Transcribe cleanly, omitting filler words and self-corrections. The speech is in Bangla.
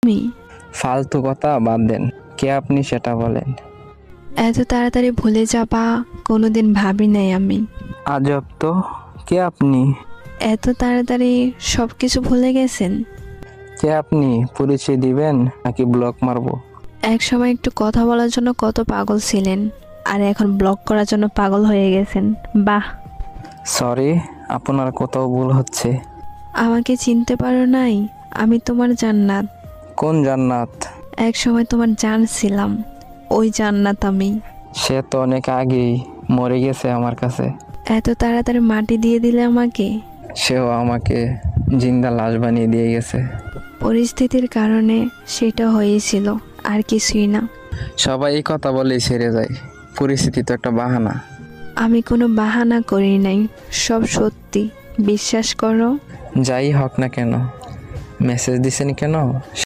তুমি ফালতু কথা বাদ দেন, কে আপনি সেটা বলেন। এত তাড়াতাড়ি ভুলে যাবা কোনোদিন ভাবি নাই আমি। আজব তো, কে আপনি? এত তাড়াতাড়ি সব কিছু ভুলে গেছেন? কে আপনি পরিচয় দিবেন নাকি ব্লক মারবো? এক সময় একটু কথা বলার জন্য কত পাগল ছিলেন, আর এখন ব্লক করার জন্য পাগল হয়ে গেছেন। বাহ। সরি, আপনার কোথাও ভুল হচ্ছে। আমাকে চিনতে পারো নাই? আমি তোমার জান্নাত। কোন জান্নাত? এক সময় তোমার জান ছিলাম, ওই জান্নাত আমি। সে তো অনেক আগেই মরে গেছে আমার কাছে। এত তাড়াতাড়ি মাটি দিয়ে দিলে আমাকে। সেও আমাকে জিন্দা লাশ বানিয়ে দিয়ে গেছে। পরিস্থিতির কারণে সেটা হয়েছিল, আর কিছুই না। সবাই এই কথা বলেই ছেড়ে যায়, পরিস্থিতি তো একটা বাহানা। আমি কোনো বাহানা করি নাই, সব সত্যি, বিশ্বাস করো। যাই হোক না কেন, মেসেজ দিছেন কেন